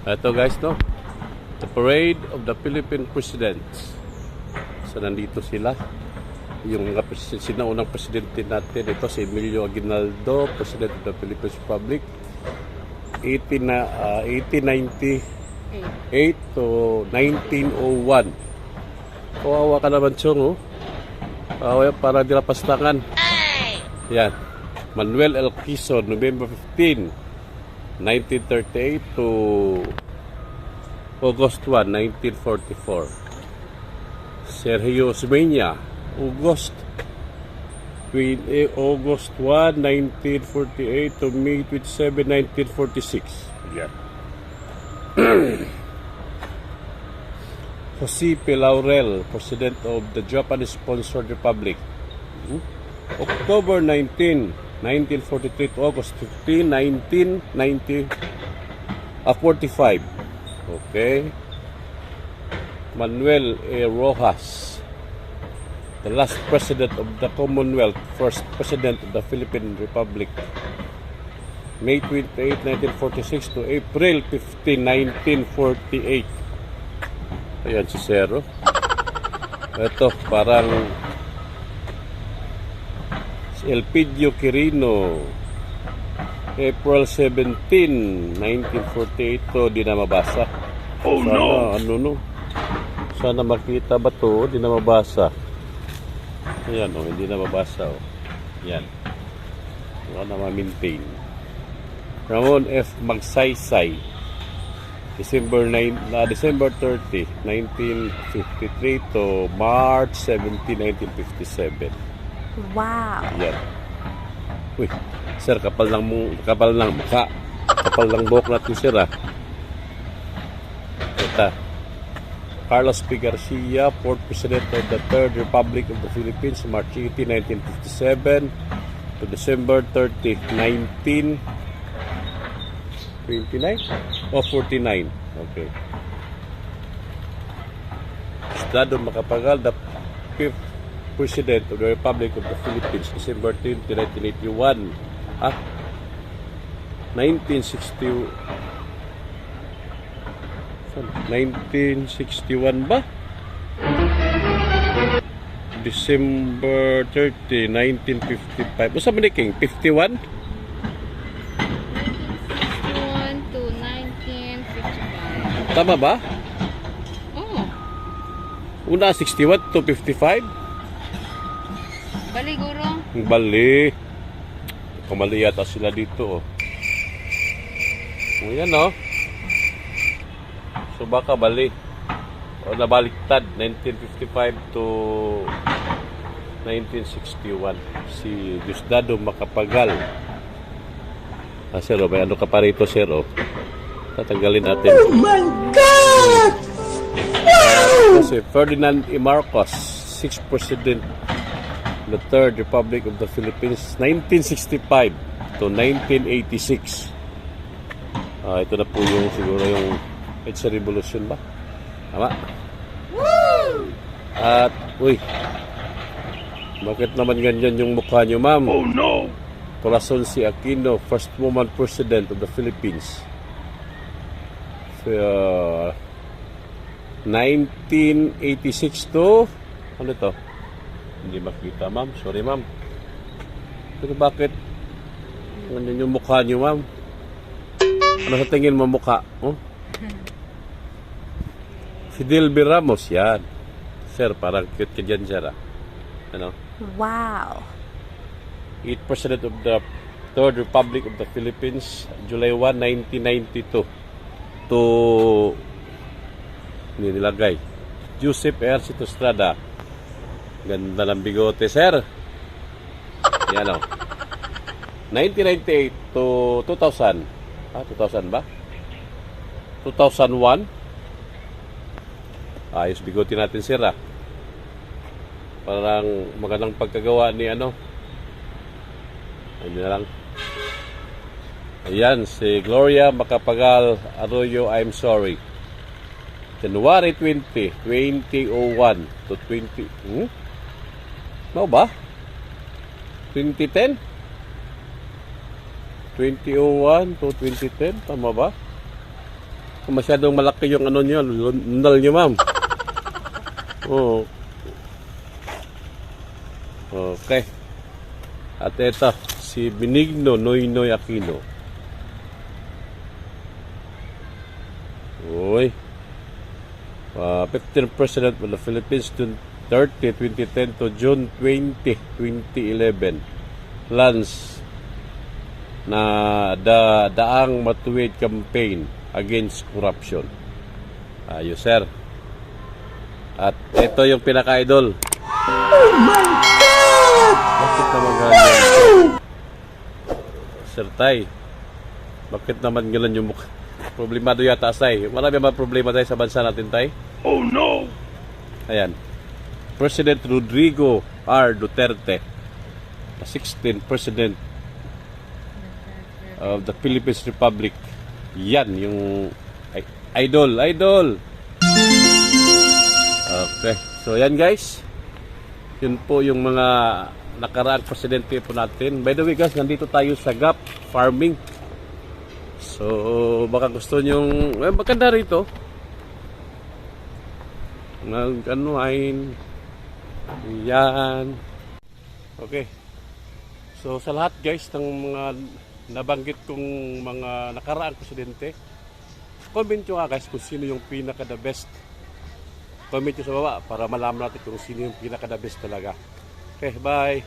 Ito guys, no? The parade of the Philippine presidents. So nandito sila. Yung mga sinaunang presidente natin. Ito si Emilio Aguinaldo, President of the Philippine Republic. 1898 to 1901. Kawawa ka naman, Chong, oh. Kawawa para dilapastangan. Yan. Manuel L. Quezon, November 15, 1938 to August 1, 1944. Sergio Osmeña, August 1, 1948 to May 27, 1946. Yan. Jose P. Laurel, President of the Japanese-sponsored Republic. October 19, 1943 to August 15, 1945. Okay. Manuel A. Rojas, the last President of the Commonwealth, first President of the Philippine Republic. May 28, 1946 to April 15, 1948. Ayan si Zero. Ito, parang si Elpidio Quirino. April 17, 1948 to, di na mabasa. Oh sana, no! Ano no? Sana makita ba to? Di na mabasa. Ayan o, hindi na mabasa o. Ayan. Wala na ma-maintain. Ramon F. Magsaysay, December 30, 1953 to March 17, 1957. Wow. Ayan. Uy, sir, kapal ng mukha. Kapal ng buhok natin, sir, ah. Ito. Carlos P. Garcia, 4th President of the Third Republic of the Philippines, March 18, 1957 to December 30, 1929 o 49. Okay. Estado Macapagal, the 5th President of the Republic of the Philippines, December 20, 1981. 1961 ba? December 30, 1955. Usa man ni King? 51? 51 to 1955. Tama ba? Oh. Una 61 to 55? Bali, guro. Bali. Kamali yata sila dito, oh. O yan, oh. So baka bali. O nabaliktad. 1955 to 1961. Si Diosdado Macapagal. Sir, may ano ka pa rito, sir, oh. Tatanggalin natin. Oh my God! Kasi Ferdinand E. Marcos, 6th President the Third Republic of the Philippines, 1965 to 1986. Ito na po yung siguro yung EDSA Revolution ba? Tama? Woo! At, uy, bakit naman ganyan yung mukha nyo, ma'am? Oh no! Corazon C. Aquino, first woman president of the Philippines. 1986 to, ano to? Hindi makita, ma'am. Sorry, ma'am. Pero bakit? Ganyan yung mukha niyo, ma'am. Ano sa tingin mo mukha? Oh? Fidel B. Ramos, yan. Sir, parang cute ka dyan, sir. Ano? Wow. 8th President of the Third Republic of the Philippines, July 1, 1992. To, hindi nilagay. Joseph Ercito Estrada. Ganda ng bigote, sir. Yan, o. 1998 to 2000. 2000 ba? 2001. Ayos bigote natin, sir, ah. Parang magandang pagkagawa ni ano. Ayun na lang. Ayan, si Gloria Macapagal Arroyo, I'm sorry. January 20, 2001 to 20... No ba? 2010? 2001 to 2010, tama ba? Masyadong malaki yung ano nyo, lundal nyo, ma'am. Oh. Okay. At ito, si Benigno Noynoy Aquino. Uy. 15th President of the Philippines, June 30, 2010 to June 20, 2011. Plans na daang matuwid campaign against corruption. Ayos, sir. At ito yung pinaka-idol. Oh my God! Bakit naman ganyan? Sir Tay, bakit naman ganyan yung mukha? Problemado yata, Tay. Marami mga problema tayo sa bansa natin, Tay. Oh no! Ayan. President Rodrigo R. Duterte, the 16th President of the Philippines Republic. Yan, yung idol. Okay. So, yan guys. Yun po yung mga nakaraang presidente po natin. By the way guys, nandito tayo sa gap farming. So, baka gusto nyong, maganda rito. Nag-anuain. Yan. Okay. So, sa lahat guys ng mga nabanggit kong mga nakaraang presidente, comment nyo nga guys kung sino yung pinaka the best. Comment nyo sa baba para malaman natin kung sino yung pinaka the best talaga. Okay, bye!